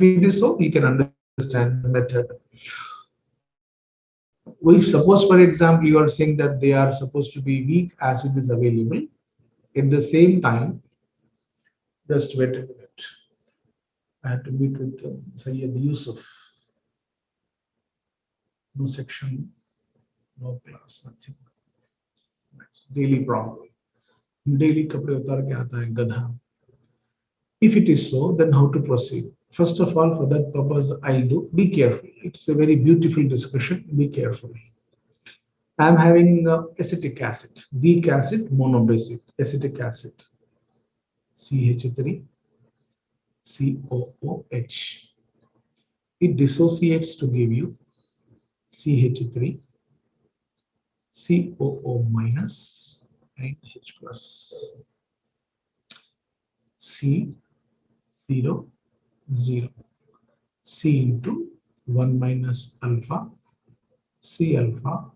it is so, you can understand the method. If suppose, for example, you are saying that they are supposed to be weak acid is available, at the same time, just wait a minute. I have to meet with Sayyid Yusuf. No section, no class, nothing. That's daily problem. Daily kapde utar ke aata hai gadha. If it is so, then how to proceed? First of all, for that purpose, I'll do. Be careful. It's a very beautiful discussion. Be careful. I'm having acetic acid, weak acid, monobasic, acetic acid, CH3, COOH. It dissociates to give you CH3, COO minus, and H plus. C 0, 0. C into 1 minus alpha, C alpha,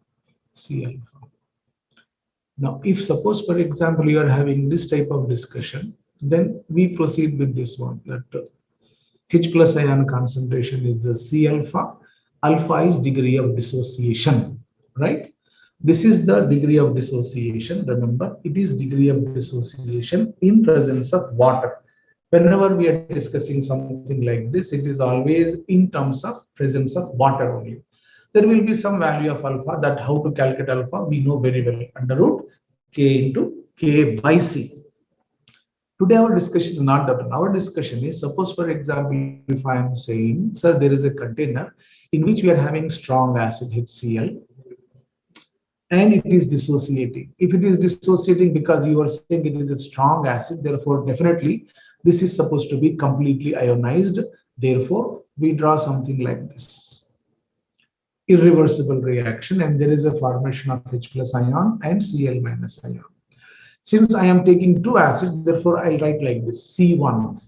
C alpha. Now, if suppose, for example, you are having this type of discussion, then we proceed with this one, that H plus ion concentration is C alpha. Alpha is degree of dissociation, right? This is the degree of dissociation. Remember, it is degree of dissociation in presence of water. Whenever we are discussing something like this, it is always in terms of presence of water only. There will be some value of alpha, that how to calculate alpha, we know very well, under root K into K by C. Today our discussion is not that. Our discussion is, suppose for example, if I am saying, sir, there is a container in which we are having strong acid HCl, and it is dissociating. If it is dissociating because you are saying it is a strong acid, therefore definitely this is supposed to be completely ionized. Therefore, we draw something like this. Irreversible reaction, and there is a formation of H plus ion and Cl minus ion. Since I am taking two acids, therefore I'll write like this, C1.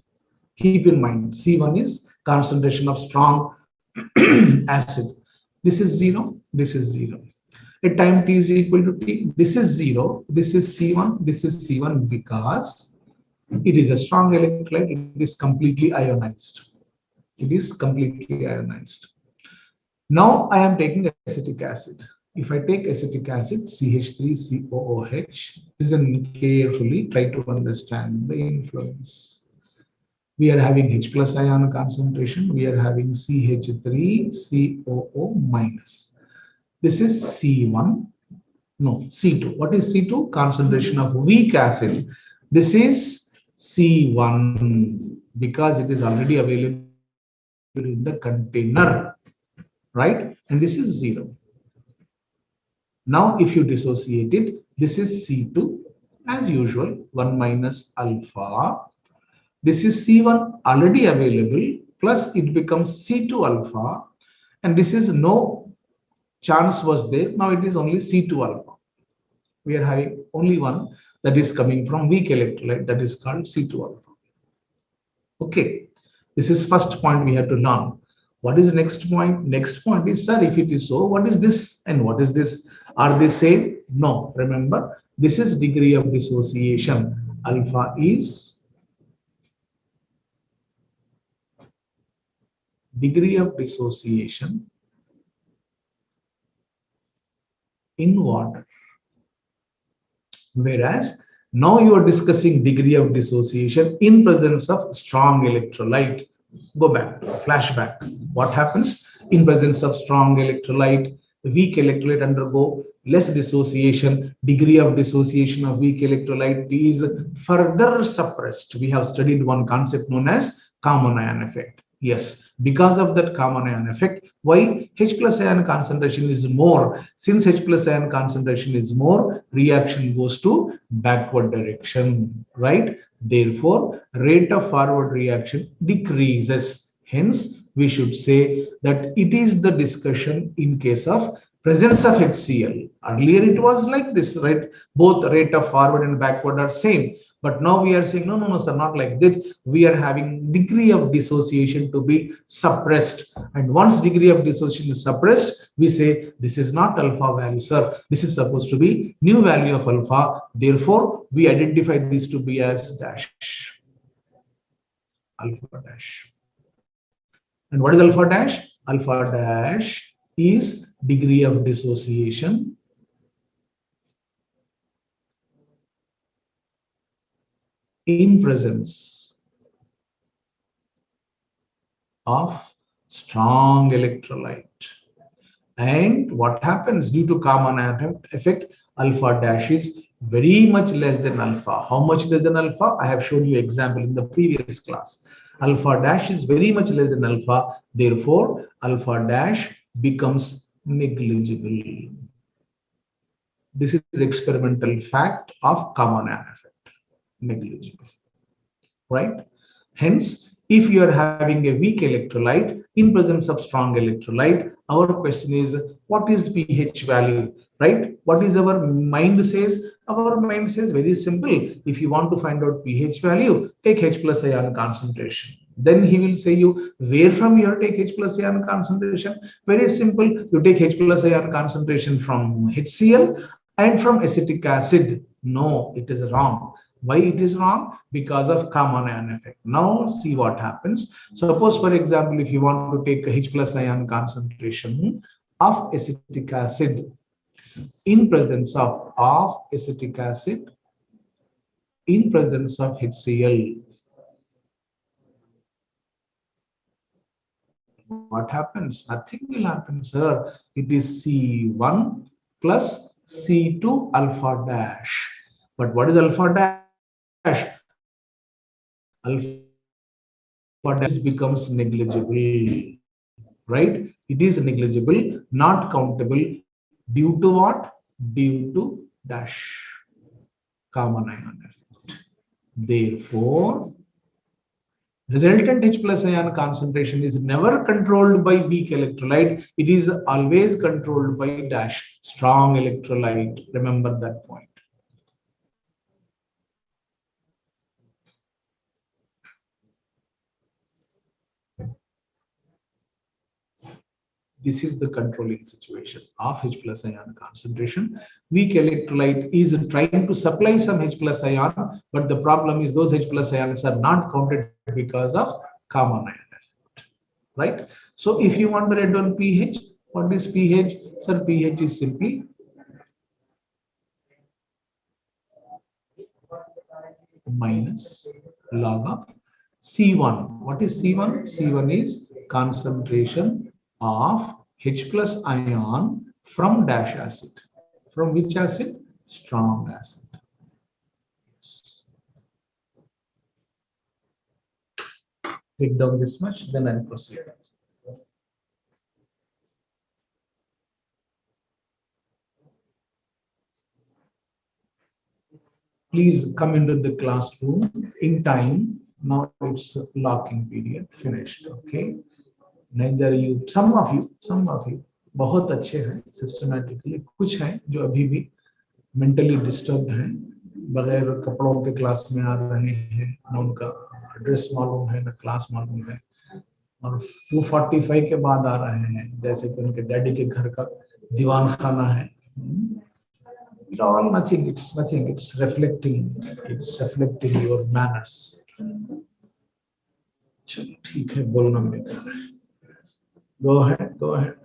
Keep in mind, C1 is concentration of strong acid. This is 0, this is 0. At time t is equal to t, this is 0, this is C1, this is C1 because it is a strong electrolyte, it is completely ionized. It is completely ionized. Now I am taking acetic acid. If I take acetic acid, CH3COOH, listen carefully, try to understand the influence. We are having H plus ion concentration, we are having CH3COO minus. This is C1, no, C2. What is C2? Concentration of weak acid. This is C1 because it is already available in the container, right? And this is 0. Now, if you dissociate it, this is C2 as usual, 1 minus alpha. This is C1 already available, plus it becomes C2 alpha, and this is no chance was there. Now it is only C2 alpha. We are having only one that is coming from weak electrolyte, that is called C2 alpha. Okay, this is first point we have to learn. What is the next point? Next point is, sir, if it is so, what is this and what is this? Are they same? No. Remember, this is degree of dissociation. Alpha is degree of dissociation in water. Whereas now you are discussing degree of dissociation in presence of strong electrolyte. Go back, flashback. What happens in presence of strong electrolyte? Weak electrolyte undergo less dissociation. Degree of dissociation of weak electrolyte is further suppressed. We have studied one concept known as common ion effect. Yes, because of that common ion effect, why H plus ion concentration is more? Since H plus ion concentration is more, reaction goes to backward direction, right? Therefore, rate of forward reaction decreases. Hence, we should say that it is the discussion in case of presence of HCl. Earlier it was like this, right? Both rate of forward and backward are same. But now we are saying, no, sir, not like that. We are having degree of dissociation to be suppressed. And once degree of dissociation is suppressed, we say this is not alpha value, sir. This is supposed to be new value of alpha. Therefore, we identify this to be as dash, alpha dash. And what is alpha dash? Alpha dash is degree of dissociation in presence of strong electrolyte. And what happens due to Kalman effect, alpha dash is very much less than alpha. How much less than alpha? I have shown you example in the previous class. Alpha dash is very much less than alpha. Therefore, alpha dash becomes negligible. This is experimental fact of Kalman effect, negligible, right? Hence, if you are having a weak electrolyte in presence of strong electrolyte, our question is, what is pH value, right? What is our mind says? Our mind says very simple. If you want to find out pH value, take H plus ion concentration. Then he will say you, where from here take H plus ion concentration? Very simple. You take H plus ion concentration from HCl and from acetic acid. No, it is wrong. Why it is wrong? Because of Kalman ion effect. Now see what happens. Suppose, for example, if you want to take H plus ion concentration of acetic acid in presence of acetic acid in presence of HCl, what happens? Nothing will happen, sir. It is C1 plus C2 alpha dash. But what is alpha dash? Alpha dash becomes negligible, right? It is negligible, not countable due to what? Due to dash, Kalman ion effect. Therefore, resultant H plus ion concentration is never controlled by weak electrolyte. It is always controlled by dash, strong electrolyte. Remember that point. This is the controlling situation of H plus ion concentration. Weak electrolyte is trying to supply some H plus ion, but the problem is those H plus ions are not counted because of Kalman ion effect, right? So if you want to write down pH, what is pH? Sir, pH is simply minus log of C1. What is C1? C1 is concentration of H plus ion from dash acid. From which acid? Strong acid. Take down this much, then I'll proceed. Please come into the classroom in time. Now it's locking period finished. Okay. Neither you, some of you बहुत अच्छे हैं systematically, कुछ हैं जो अभी भी mentally disturbed हैं, बगैर कपड़ों के क्लास में आ रहे हैं, ना उनका ड्रेस मालूम है ना क्लास मालूम है, और 2:45 के बाद आ रहे हैं जैसे कि उनके डैडी के घर का दीवान खाना है. It all nothing, it's reflecting your manners. चलो ठीक है, बोलना बेकार है. Go ahead.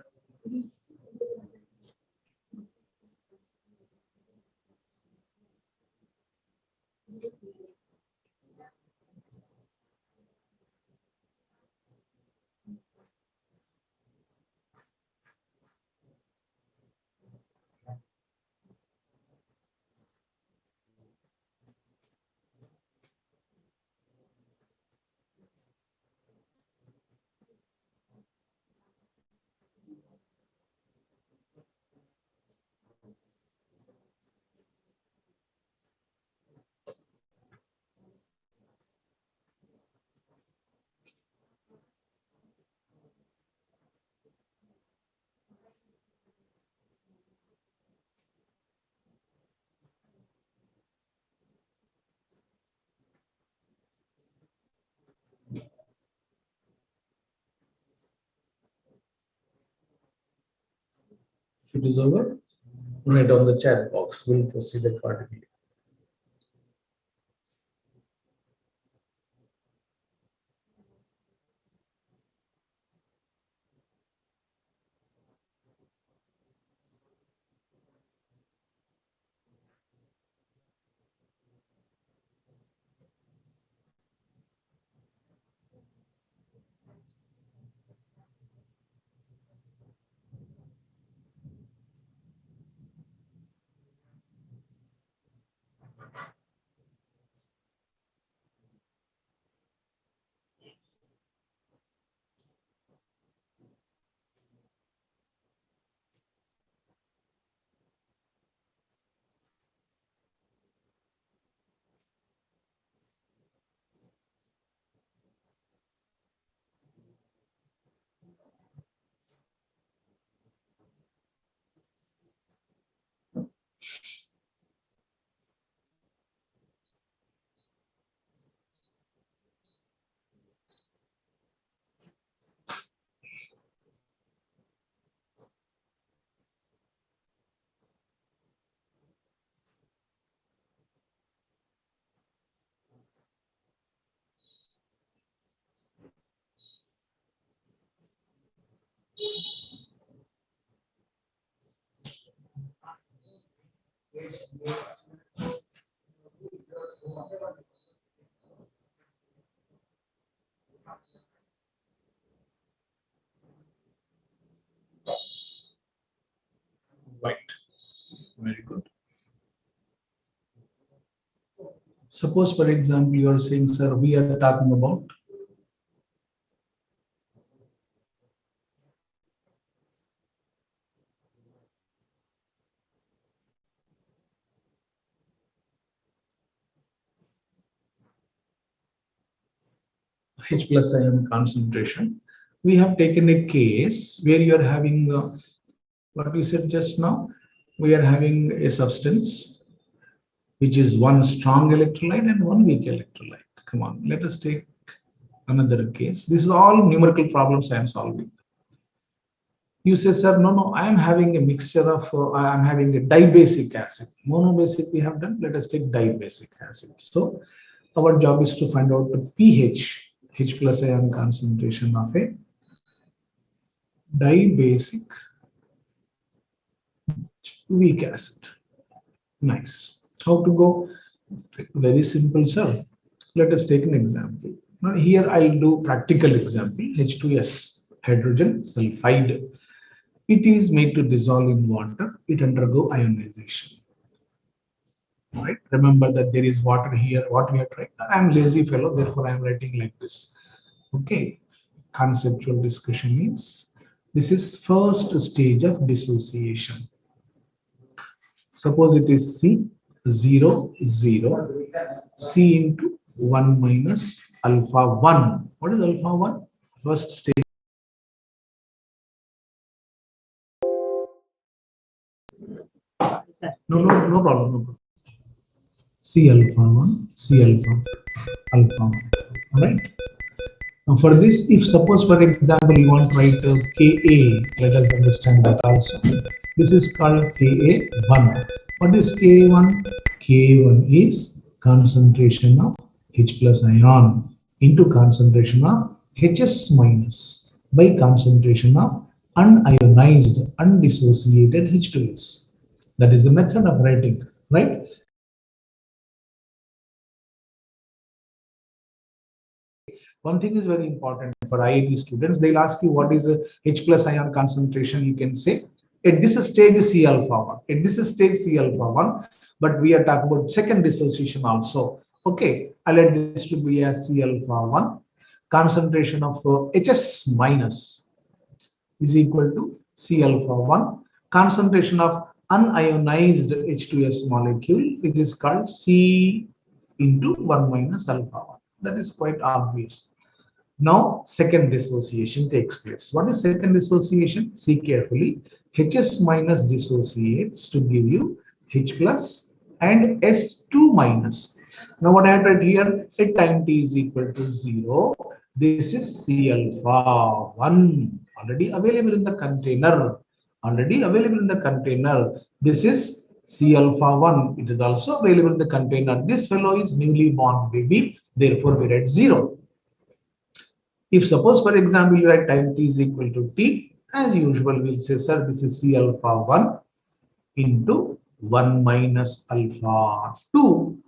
If it is over, write on the chat box. We'll proceed accordingly. Right. Very good. Suppose, for example, you are saying, sir, we are talking about H plus ion concentration. We have taken a case where you are having what we said just now. We are having a substance which is one strong electrolyte and one weak electrolyte. Come on, let us take another case. This is all numerical problems I am solving. You say, sir, no, I am having a mixture of, I am having a dibasic acid. Monobasic we have done, let us take dibasic acid. So our job is to find out the pH, H plus ion concentration of a dibasic weak acid. Nice. How to go? Very simple, sir. Let us take an example. Now here I'll do practical example, H2S, hydrogen sulfide. It is made to dissolve in water. It undergo ionization. Right? Remember that there is water here. What we are trying. I'm lazy fellow, therefore I'm writing like this. Okay. Conceptual discussion is this is first stage of dissociation. Suppose it is C 0 0 C into 1 minus alpha 1. What is alpha 1? First stage. No problem. No problem. C alpha 1, C alpha 1. Alright. Now for this, if suppose for example you want to write Ka, let us understand that also. This is called Ka1. What is Ka1? Ka1 is concentration of H plus ion into concentration of Hs minus by concentration of unionized, undissociated H2S. That is the method of writing, right? One thing is very important for IIT students. They'll ask you what is a H plus ion concentration. You can say at this stage C alpha 1. At this stage C alpha 1. But we are talking about second dissociation also. Okay, I'll let this to be as C alpha 1. Concentration of Hs minus is equal to C alpha 1. Concentration of unionized H2S molecule, it is called C into 1 minus alpha 1. That is quite obvious. Now, second dissociation takes place. What is second dissociation? See carefully. Hs minus dissociates to give you H plus and S2 minus. Now, what I have written here, at time t is equal to 0. This is C alpha 1, already available in the container. Already available in the container. This is C alpha 1. It is also available in the container. This fellow is newly born baby. Therefore, we write 0. If suppose, for example, you write time t is equal to t, as usual, we'll say, sir, this is C alpha 1 into 1 minus alpha 2.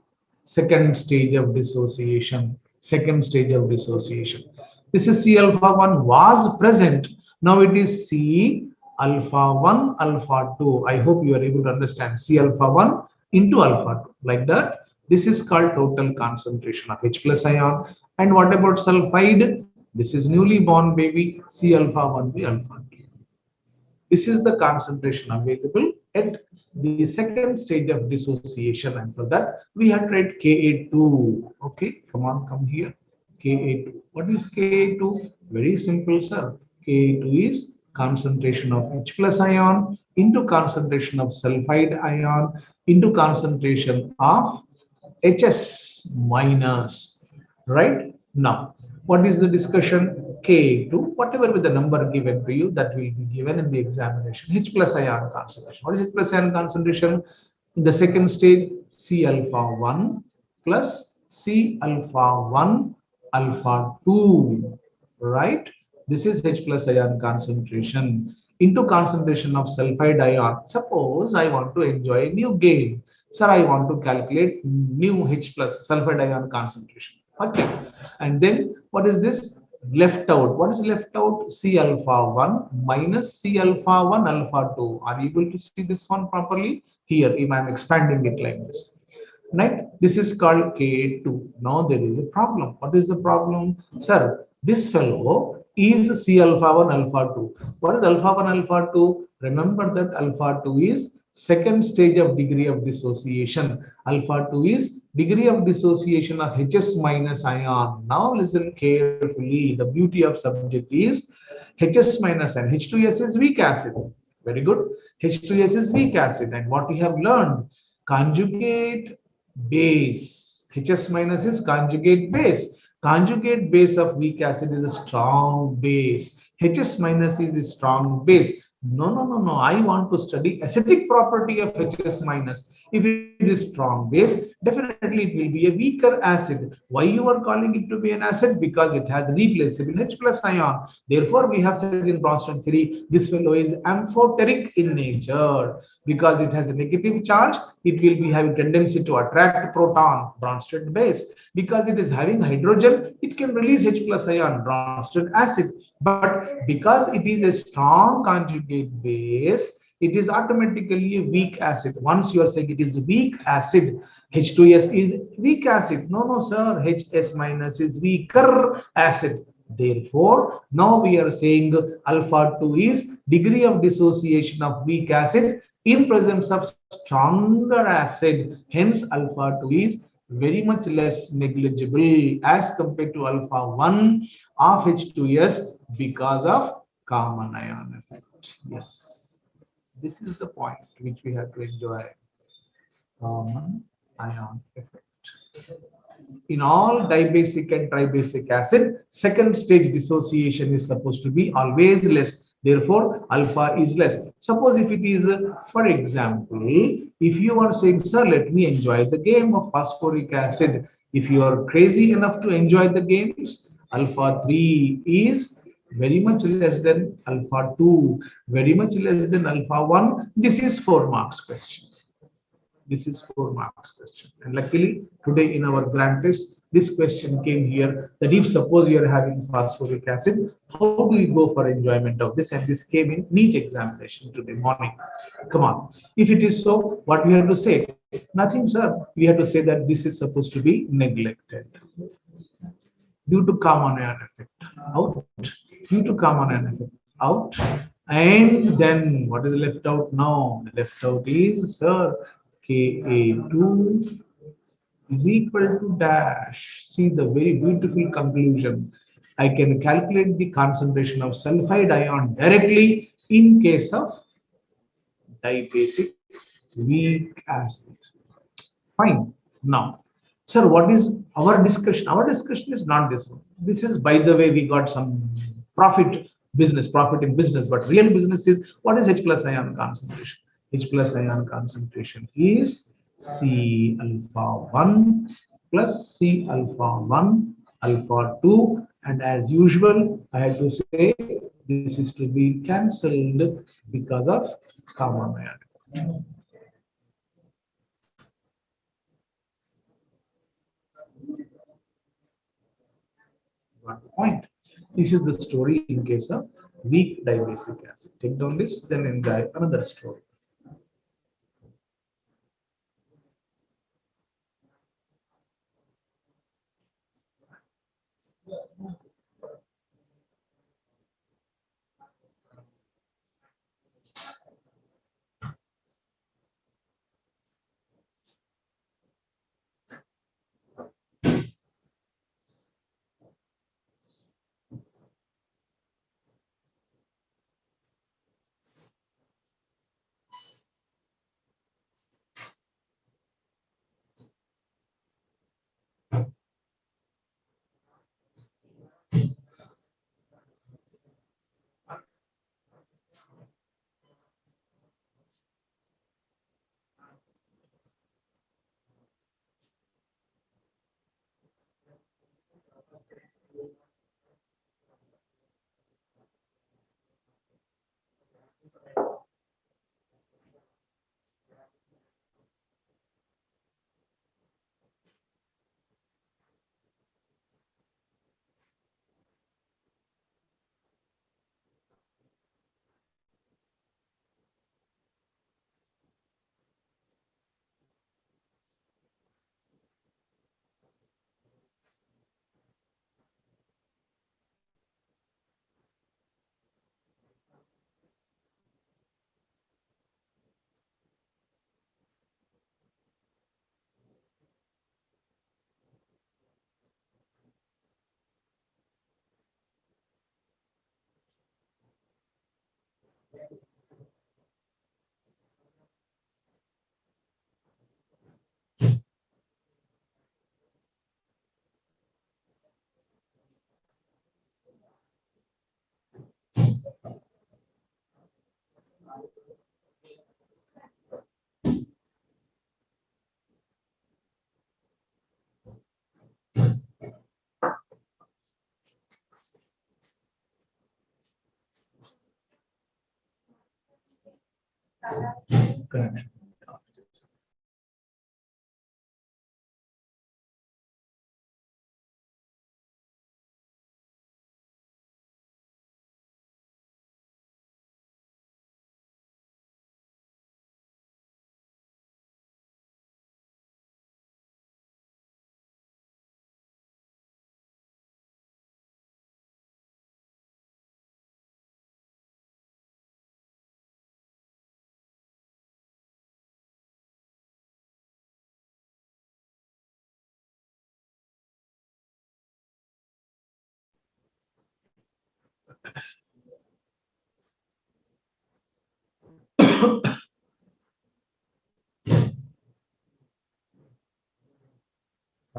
Second stage of dissociation. Second stage of dissociation. This is C alpha 1 was present. Now it is C alpha 1 alpha 2. I hope you are able to understand. C alpha 1 into alpha 2. Like that. This is called total concentration of H plus ion. And what about sulfide? This is newly born baby, C alpha 1 by alpha 2. This is the concentration available at the second stage of dissociation. And for that, we have tried Ka2. Okay, come here. Ka2. What is Ka2? Very simple, sir. Ka2 is concentration of H plus ion into concentration of sulfide ion into concentration of Hs minus. Right? Now, what is the discussion? K2, whatever with the number given to you, that will be given in the examination. H plus ion concentration. What is H plus ion concentration? In the second stage, C alpha 1 plus C alpha 1 alpha 2. Right? This is H plus ion concentration. into concentration of sulfide ion. Suppose I want to enjoy a new game. Sir, I want to calculate new H plus sulfide ion concentration. Okay. And then what is this? Left out. What is left out? C alpha 1 minus C alpha 1 alpha 2. Are you able to see this one properly? Here, if I am expanding it like this. Right? This is called K2. Now there is a problem. What is the problem? Sir, this fellow is C alpha 1 alpha 2. What is alpha 1 alpha 2? Remember that alpha 2 is second stage of degree of dissociation. Alpha 2 is degree of dissociation of HS minus ion. Now listen carefully. The beauty of subject is HS minus ion. H2S is weak acid. Very good. H2S is weak acid. And what we have learned, conjugate base. HS minus is conjugate base. Conjugate base of weak acid is a strong base. HS minus is a strong base. No, no, no, no. I want to study acidic property of HS minus. If it is strong base, definitely it will be a weaker acid. Why you are calling it to be an acid? Because it has replaceable H plus ion. Therefore, we have said in Bronsted theory, this fellow is amphoteric in nature. Because it has a negative charge, it will be having tendency to attract proton, Bronsted base. Because it is having hydrogen, it can release H plus ion, Bronsted acid. But because it is a strong conjugate base, it is automatically a weak acid. Once you are saying it is weak acid, H2S is weak acid. No, no, sir. HS minus is weaker acid. Therefore, now we are saying alpha 2 is degree of dissociation of weak acid in presence of stronger acid. Hence, alpha 2 is very much less negligible as compared to alpha 1 of H2S because of common ion effect. Yes, this is the point which we have to enjoy. Common ion effect. In all dibasic and tribasic acid, second stage dissociation is supposed to be always less. Therefore, alpha is less. Suppose if it is, for example, if you are saying, sir, let me enjoy the game of phosphoric acid. If you are crazy enough to enjoy the games, alpha 3 is very much less than alpha 2, very much less than alpha 1. This is 4 marks question. This is 4 marks question. And luckily, today in our grand test, this question came here that if suppose you are having phosphoric acid, how do you go for enjoyment of this? And this came in NEET examination today morning. Come on. If it is so, what we have to say? Nothing, sir. We have to say that this is supposed to be neglected due to common ion effect. Out. Due to common ion effect. Out. And then what is left out now? Left out is, sir, Ka2 is equal to dash. See the very beautiful conclusion. I can calculate the concentration of sulfide ion directly in case of dibasic weak acid. Fine. Now, sir, what is our discussion? Our discussion is not this one. This is, by the way, we got some profit in business, but real business is what is H plus ion concentration? H plus ion concentration is C alpha 1 plus C alpha 1 alpha 2. And as usual, I have to say this is to be cancelled because of common ion. Got the point. This is the story in case of weak dibasic acid. Take down this, then enjoy another story. Connection.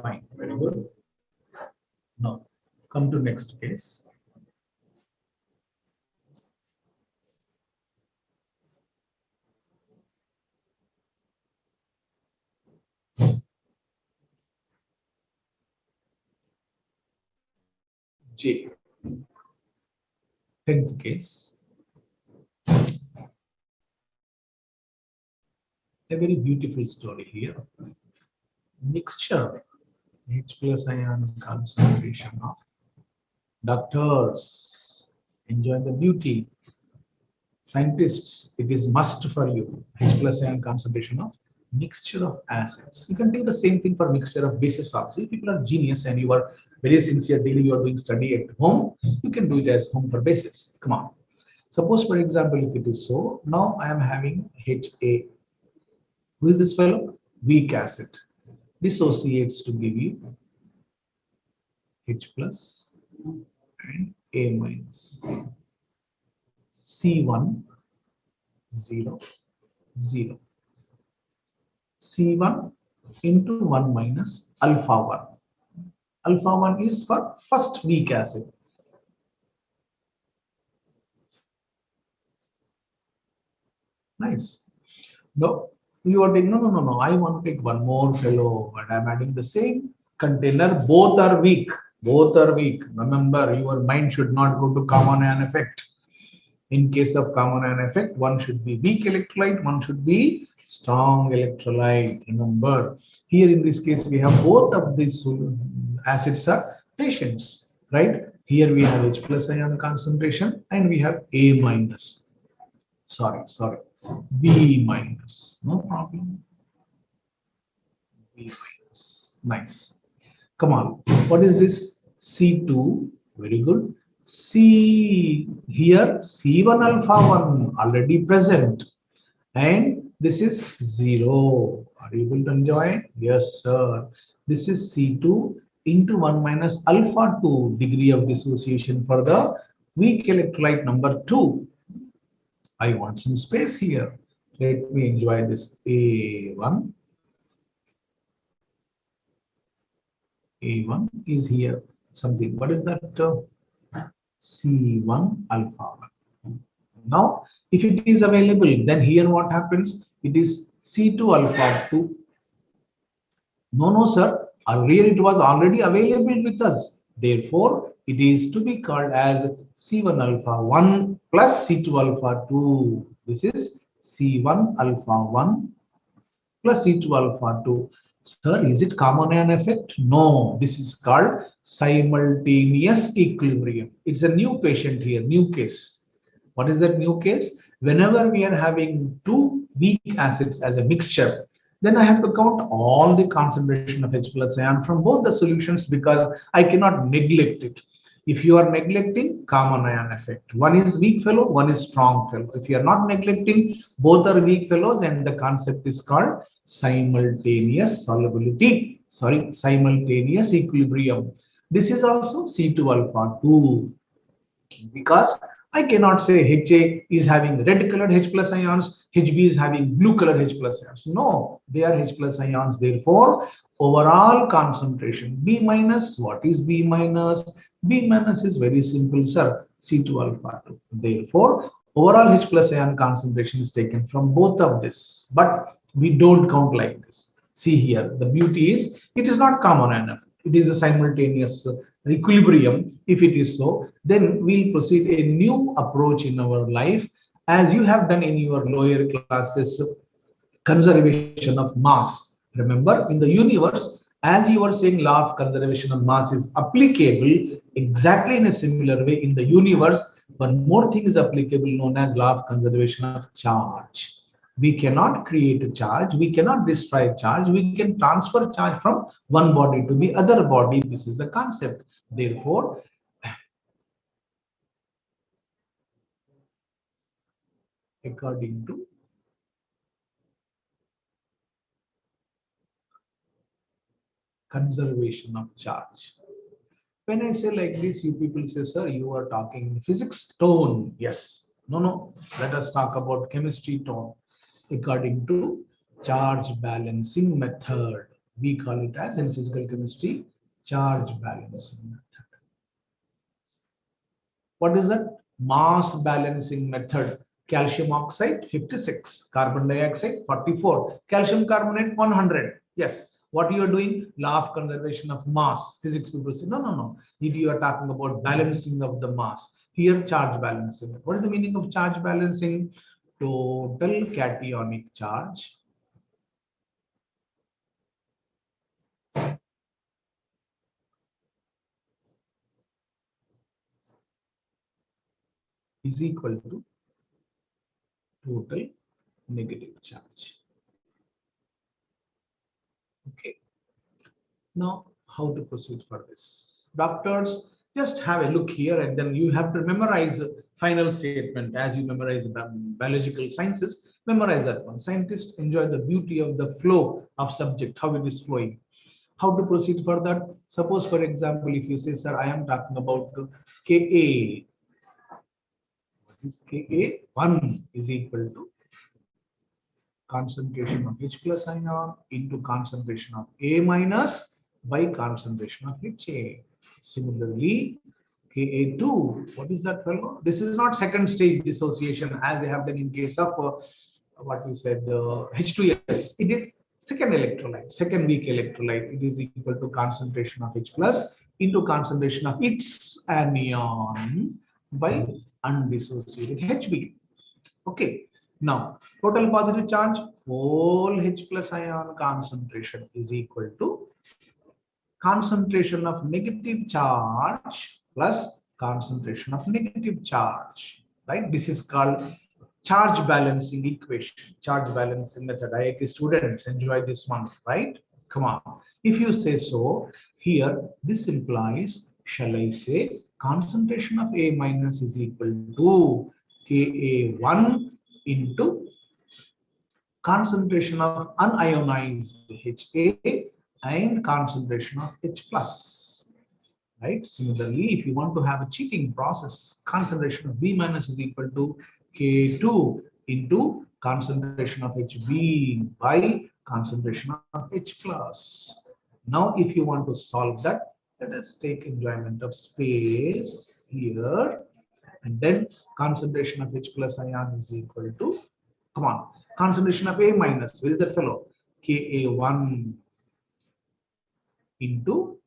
Fine, very good. Now, come to next case. J. 10th case. A very beautiful story here. Mixture H plus ion concentration of doctors. Enjoy the beauty. Scientists, it is must for you. H plus ion concentration of mixture of acids. You can do the same thing for mixture of bases also. If people are genius and you are very sincere daily, you are doing study at home, you can do it as home for bases. Come on. Suppose, for example, if it is so, now I am having HA. Who is this fellow? Weak acid. Dissociates to give you H plus and A minus. C1, 0, 0. C1 into 1 minus alpha 1. Alpha 1 is for first weak acid. Nice. No, you are taking, no. I want to take one more fellow, but I'm adding the same container. Both are weak. Both are weak. Remember, your mind should not go to common ion effect. In case of common ion effect, one should be weak electrolyte, one should be strong electrolyte. Remember, here in this case, we have both of these acids are patients, right? Here we have H plus ion concentration and we have A minus. Sorry, B minus. No problem. B minus. Nice. Come on. What is this? C2. Very good. C here C1 alpha 1 already present. And this is 0. Are you able to enjoy? Yes, sir. This is C2 into 1 minus alpha 2 degree of dissociation for the weak electrolyte number 2. I want some space here. Let me enjoy this A1. A1 is here. Something. What is that? C1 alpha 1. Now, if it is available, then here what happens? It is C2 alpha 2. No, sir. Earlier it was already available with us. Therefore, it is to be called as C1 alpha 1 plus C2 alpha 2. This is C1 alpha 1 plus C2 alpha 2. Sir, is it common ion effect? No, this is called simultaneous equilibrium. It's a new patient here, new case. What is that new case? Whenever we are having two weak acids as a mixture, then I have to count all the concentration of H plus ion from both the solutions because I cannot neglect it. If you are neglecting, common ion effect. One is weak fellow, one is strong fellow. If you are not neglecting, both are weak fellows, and the concept is called simultaneous solubility. Sorry, simultaneous equilibrium. This is also C2 alpha 2 because I cannot say HA is having red colored H plus ions, HB is having blue colored H plus ions. No, they are H plus ions. Therefore, overall concentration B minus. What is B minus? B minus is very simple, sir. C2 alpha 2. Therefore, overall H plus ion concentration is taken from both of this, but we don't count like this. See here, the beauty is it is not common enough. It is a simultaneous equilibrium. If it is so, then we'll proceed a new approach in our life, as you have done in your lower classes, conservation of mass. Remember, in the universe, as you were saying, law of conservation of mass is applicable exactly in a similar way in the universe. One more thing is applicable known as law of conservation of charge. We cannot create a charge, we cannot destroy charge, we can transfer charge from one body to the other body. This is the concept. Therefore, according to conservation of charge. When I say like this, you people say, sir, you are talking physics tone. Yes. No, no. Let us talk about chemistry tone. According to charge balancing method. We call it as in physical chemistry, charge balancing method. What is that? Mass balancing method. Calcium oxide 56, carbon dioxide 44, calcium carbonate 100. Yes. What you are doing? Law of conservation of mass. Physics people say, no, no, no. You are talking about balancing of the mass. Here, charge balancing. What is the meaning of charge balancing? Total cationic charge is equal to total negative charge. Okay. Now, how to proceed for this? Doctors, just have a look here and then you have to memorize the final statement as you memorize the biological sciences. Memorize that one. Scientists enjoy the beauty of the flow of subject, how it is flowing. How to proceed for that? Suppose, for example, if you say, sir, I am talking about Ka. What is Ka? 1 is equal to concentration of H plus ion into concentration of A minus by concentration of HA. Similarly, Ka2, what is that fellow? This is not second stage dissociation as I have done in case of what we said H2S. It is second electrolyte, second weak electrolyte. It is equal to concentration of H plus into concentration of its anion by undissociated HB. Okay. Now, total positive charge, whole H plus ion concentration is equal to concentration of negative charge plus concentration of negative charge, right? This is called charge balancing equation, charge balancing method. IIT students enjoy this one, right? Come on. If you say so, here this implies, shall I say, concentration of A minus is equal to Ka1 into concentration of unionized HA and concentration of H plus, right? Similarly, if you want to have a cheating process, concentration of B minus is equal to K2 into concentration of HB by concentration of H plus. Now, if you want to solve that, let us take enjoyment of space here, and then concentration of H plus ion is equal to, come on, concentration of A minus, where is that fellow? Ka1 into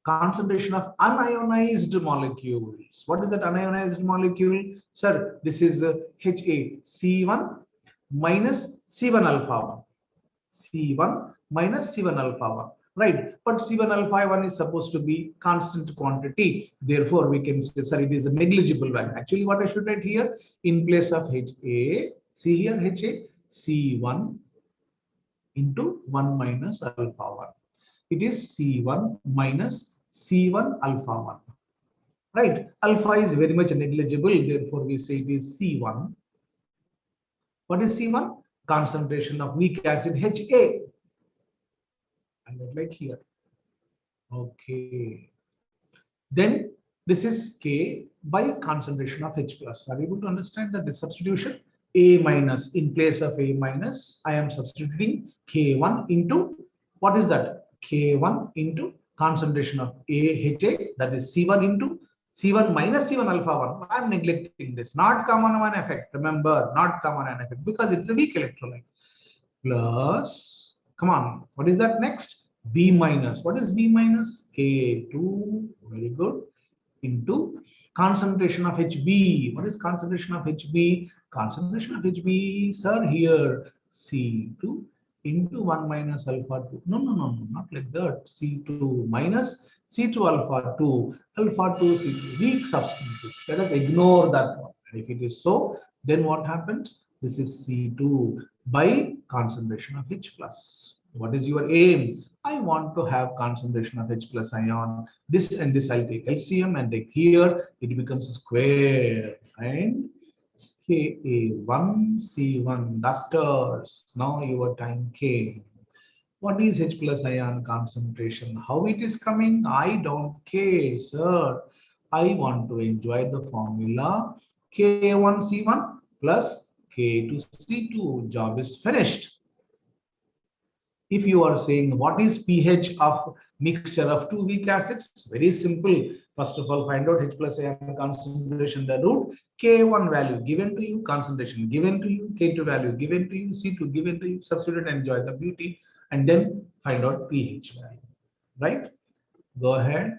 concentration of unionized molecules. What is that unionized molecule? Sir, this is HAC1 minus C1 alpha 1. C1 minus C1 alpha 1. Right, but C1 alpha 1 is supposed to be constant quantity. Therefore, we can say, sir, it is a negligible value. Actually, what I should write here in place of HA, see here HA, C1 into 1 minus alpha 1. It is C1 minus C1 alpha 1. Right, alpha is very much negligible. Therefore, we say it is C1. What is C1? Concentration of weak acid HA. And that like here. Okay. Then this is K by concentration of H plus. Are you able to understand that the substitution? A minus, in place of A minus, I am substituting K1 into, what is that? K1 into concentration of AHA, that is C1 into C1 minus C1 alpha 1. I am neglecting this. Not common one effect. Remember, not common one effect because it's a weak electrolyte. Plus, come on, what is that next? B minus. What is B minus? K2, very good, into concentration of HB. What is concentration of HB? Concentration of HB, sir, here C2 into 1 minus alpha 2. No, no, no, no, not like that. C2 minus C2 alpha 2. Alpha 2 C2. Weak substances. Let us ignore that one. And if it is so, then what happens? This is C2 by concentration of H plus. What is your aim? I want to have concentration of H plus ion. This and this I'll take LCM and take here. It becomes a square. And Ka1C1 doctors. Now your time came. What is H plus ion concentration? How it is coming? I don't care, sir. I want to enjoy the formula K1C1 plus K2C2. Job is finished. If you are saying what is pH of mixture of two weak acids, very simple. First of all, find out H plus ion concentration, the root, K1 value given to you, concentration given to you, K2 value given to you, C2 given to you, substitute and enjoy the beauty, and then find out pH value, right? Go ahead.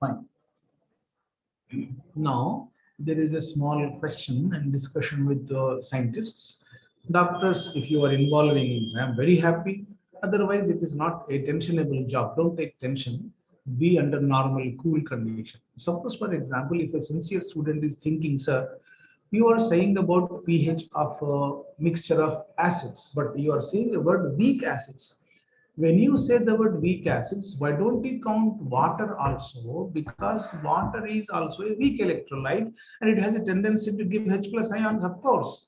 Fine. Now, there is a small question and discussion with the scientists. Doctors, if you are involving, I am very happy. Otherwise, it is not a tensionable job. Don't take tension. Be under normal, cool condition. Suppose, for example, if a sincere student is thinking, sir, you are saying about pH of a mixture of acids, but you are saying the word weak acids. When you say the word weak acids, why don't we count water also? Because water is also a weak electrolyte and it has a tendency to give H plus ions, of course.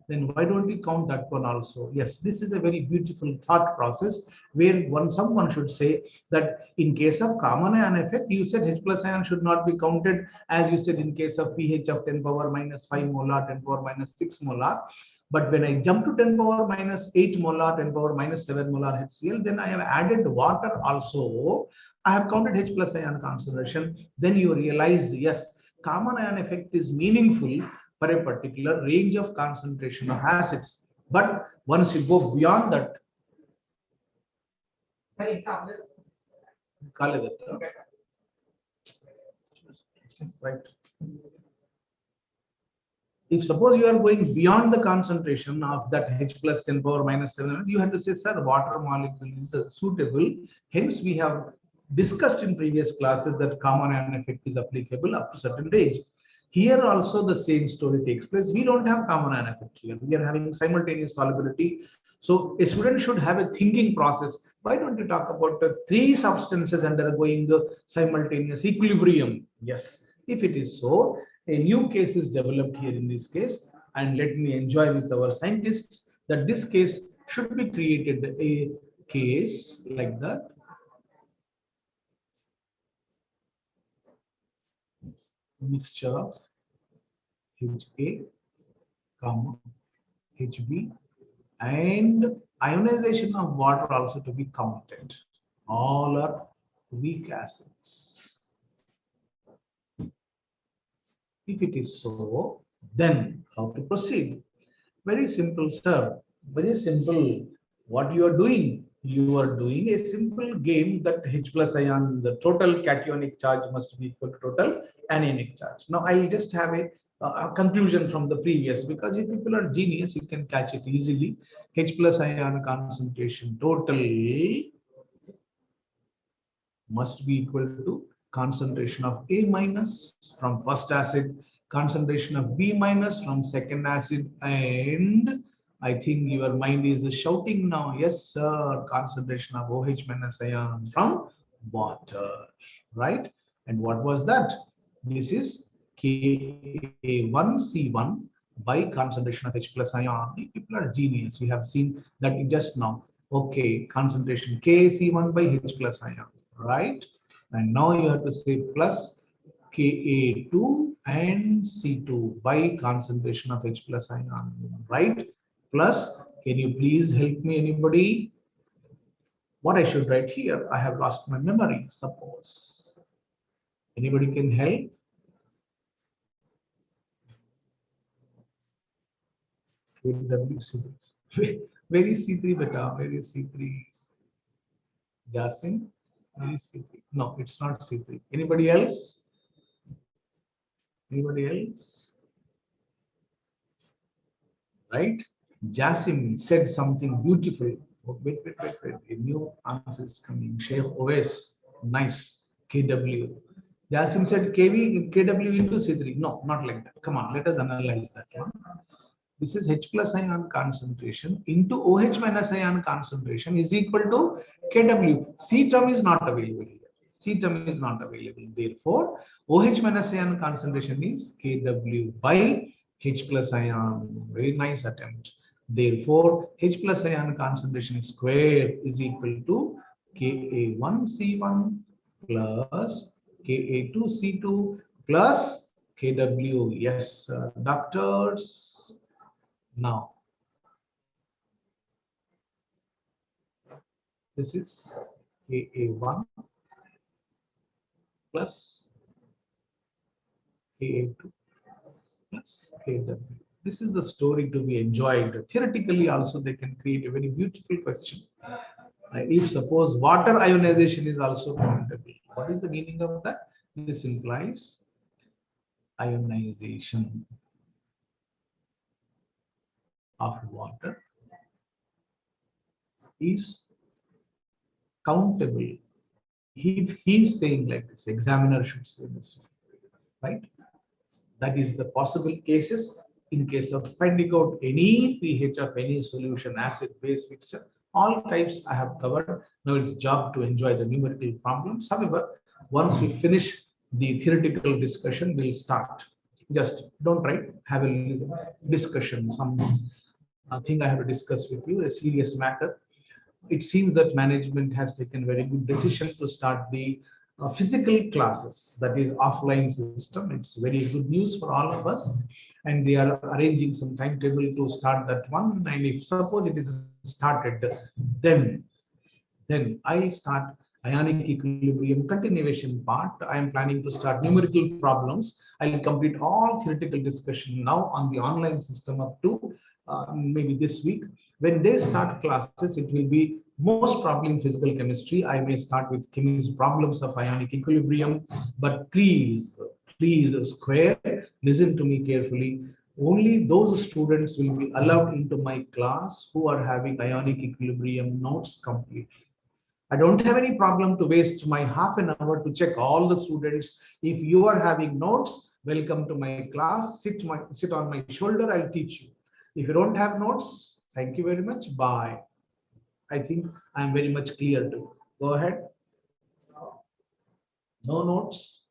Then why don't we count that one also? Yes, this is a very beautiful thought process where someone should say that in case of common ion effect, you said H plus ion should not be counted, as you said in case of pH of 10 power minus 5 molar, 10 power minus 6 molar. But when I jump to 10 power minus 8 molar, 10 power minus 7 molar HCl, then I have added water also. I have counted H plus ion concentration. Then you realized, yes, common ion effect is meaningful for a particular range of concentration of acids. But once you go beyond that, right? If suppose you are going beyond the concentration of that H plus 10 power minus 7, you have to say, sir, water molecule is suitable. Hence, we have discussed in previous classes that common ion effect is applicable up to certain range. Here also the same story takes place. We don't have common ion effect here. We are having simultaneous solubility. So a student should have a thinking process. Why don't you talk about the three substances undergoing the simultaneous equilibrium? Yes, if it is so, a new case is developed here in this case, and let me enjoy with our scientists that this case should be created a case like that. Mixture of HA, comma, HB, and ionization of water also to be counted. All are weak acids. If it is so, then how to proceed? Very simple, sir. Very simple. What you are doing? You are doing a simple game that H plus ion, the total cationic charge must be equal to total anionic charge. Now, I'll just have a conclusion from the previous, because if people are genius, you can catch it easily. H plus ion concentration total must be equal to concentration of A minus from first acid, concentration of B minus from second acid, and I think your mind is shouting now, yes sir, concentration of OH minus ion from water, right? And what was that? This is Ka1C1 by concentration of H plus ion. People are genius. We have seen that just now. Okay, concentration KC1 by H plus ion, right? And now you have to say plus Ka2 and C2 by concentration of H plus ion, right? Plus, can you please help me, anybody? What I should write here? I have lost my memory, suppose. Anybody can help? KWC3. Where is C3 beta? Where is C3? Jasim? Where is C3? No, it's not C3. Anybody else? Anybody else? Right? Jasim said something beautiful. Oh, wait. A new answer is coming. Sheikh OS. Nice. KW. Jasim said KW into C3. No, not like that. Come on, let us analyze that one. This is H plus ion concentration into OH minus ion concentration is equal to KW. C term is not available here. C term is not available. Therefore, OH minus ion concentration is KW by H plus ion. Very nice attempt. Therefore, H plus ion concentration squared is equal to Ka1C1 plus Ka2C2 plus KW. Yes, doctors. Now, this is Ka1 plus Ka2 plus Kw. This is the story to be enjoyed. Theoretically, also they can create a very beautiful question. If suppose water ionization is also countable, what is the meaning of that? This implies ionization of water is countable. If he is saying like this, examiner should say this, right? That is the possible cases in case of finding out any pH of any solution, acid, base, mixture. All types I have covered. Now it's job to enjoy the numerical problems. However, once we finish the theoretical discussion, we'll start. Just don't write, have a discussion, some thing I have to discuss with you, a serious matter. It seems that management has taken very good decision to start the physical classes, that is offline system. It's very good news for all of us, and they are arranging some timetable to start that one. And if suppose it is started, then then I start ionic equilibrium continuation part. I am planning to start numerical problems. I'll complete all theoretical discussion now on the online system up to maybe this week. When they start classes, it will be most probably in physical chemistry. I may start with chemistry problems of ionic equilibrium, but please, square, listen to me carefully. Only those students will be allowed into my class who are having ionic equilibrium notes complete. I don't have any problem to waste my half an hour to check all the students. If you are having notes, welcome to my class. Sit on my shoulder. I'll teach you. If you don't have notes, thank you very much. Bye. I think I'm very much clear too. Go ahead. No notes.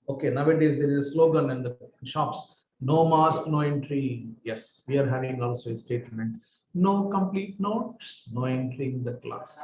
Okay. Nowadays there is a slogan in the shops: no mask, no entry. Yes, we are having also a statement: no complete notes, no entry in the class.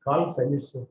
Call Salisu.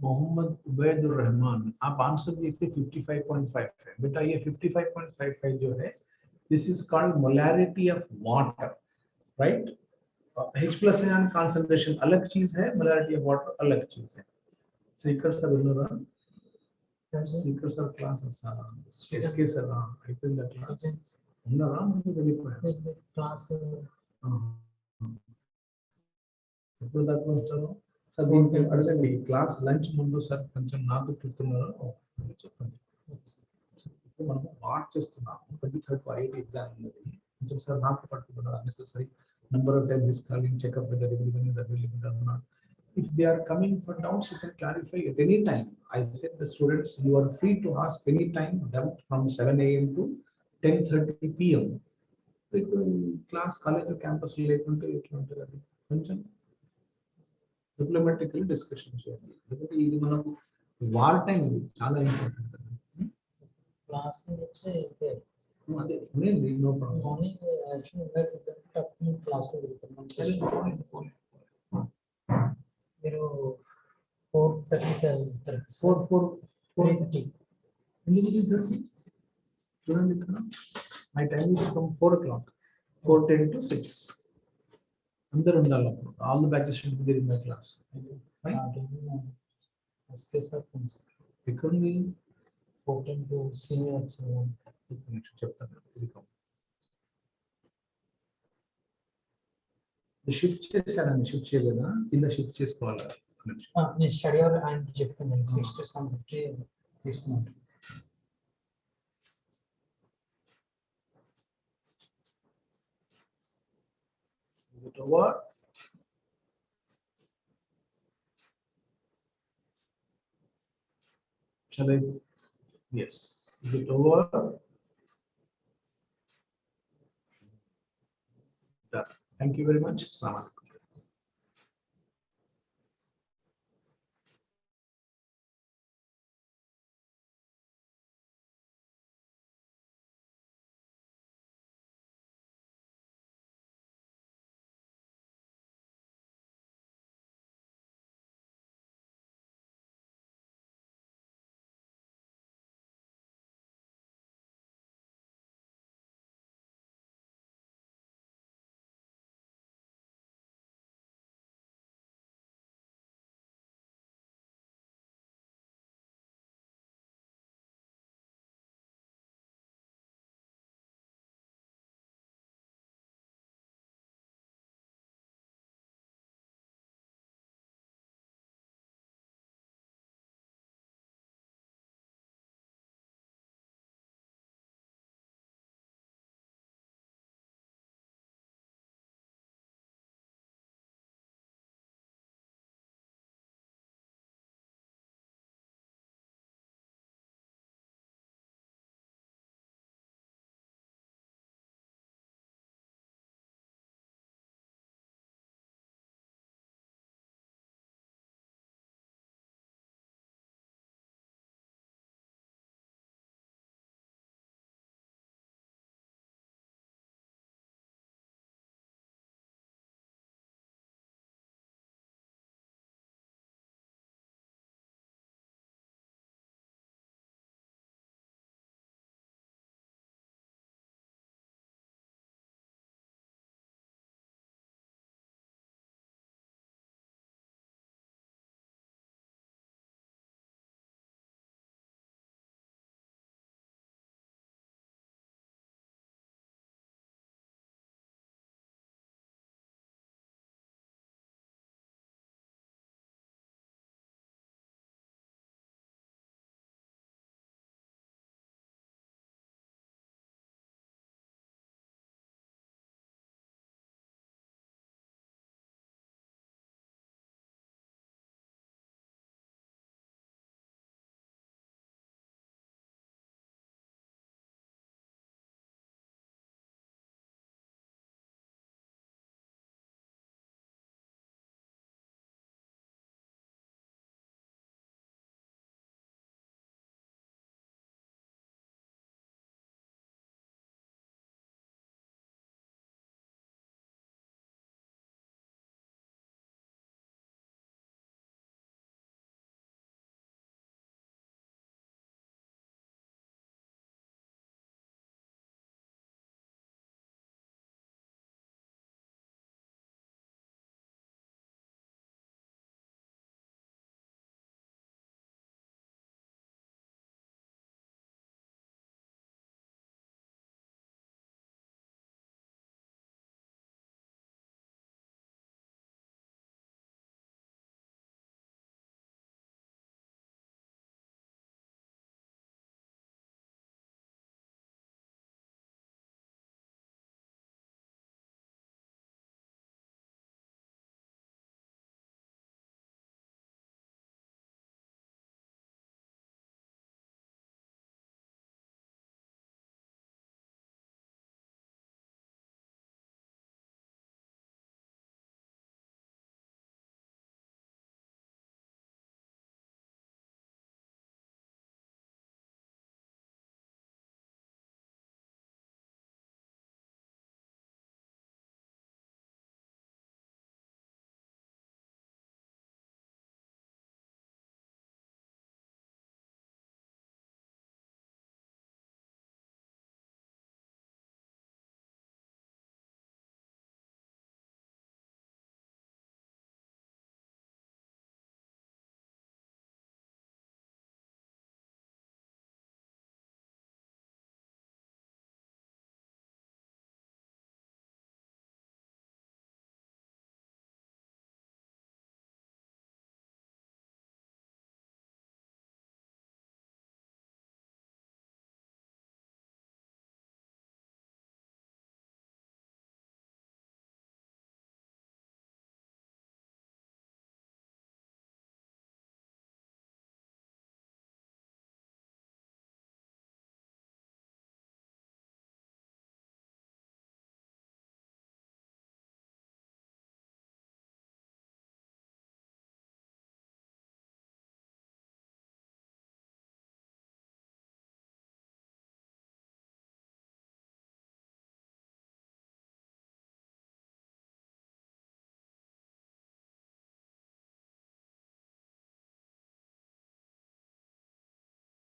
Mohammad Ubaidur Rahman, आप answer दिए थे 55.55। बेटा ये 55.55 जो है, this is called molarity of water, right? H plus ion concentration अलग चीज है, मोलैरिटी ऑफ वाटर अलग चीज है. Seeker sir ఉన్నారా? Seeker sir class SK sir అయిపోయింది క్లాస్ ఉన్నారా? మీకు వెళ్ళిపోయారు క్లాస్ ఎప్పుడు దాకా వస్తారు సార్? దీనికి అడగండి, క్లాస్ లంచ్ ముందు సార్ కొంచెం నాకు చెప్తున్నారు చెప్పండి. ఇప్పుడు మనం మార్క్ చేస్తున్నాం, 23rd IIT ఎగ్జామ్ ఉన్నది, కొంచెం సార్ నాకు పట్టుకున్నారు. Unnecessary number of times this calling, check up whether everyone is available or not. If they are coming for doubts, you can clarify at any time. I said the students, you are free to ask any time doubt from 7 AM to 10:30 PM. Class college campus లేకుంటే ఎట్లా ఉంటుంది? అది కొంచెం డిప్లొమాటికల్ discussion చేయాలి. ఎందుకంటే ఇది మనకు war time ఇది చాలా ఇంపార్టెంట్. క్లాస్ నుంచి అదే ఉండండి, నో ప్రాబ్లం. మార్నింగ్ యాక్చువల్లీ క్లాస్లో వెళ్తున్నాం. మీరు 4:30 వెళ్తారు. 3:30. చూడండి ఇక్కడ my time is from 4 o'clock, 4:10 to 6. అందరూ ఉండాలి అప్పుడు. All the batches should be there in my class. ఇక్కడ ఉంది 14 to seniors. చెప్తాను. షిఫ్ట్ చేశానండి, షిఫ్ట్ చేయలేదా? కింద షిఫ్ట్ చేసుకోవాలి. నేను స్టడీ అవర్ ఆయన చెప్తాను. 6 to 7:30 తీసుకున్నాను. Is it over? Shall I? Yes. Is it over? Done. Thank you very much. Assalamu alaikum.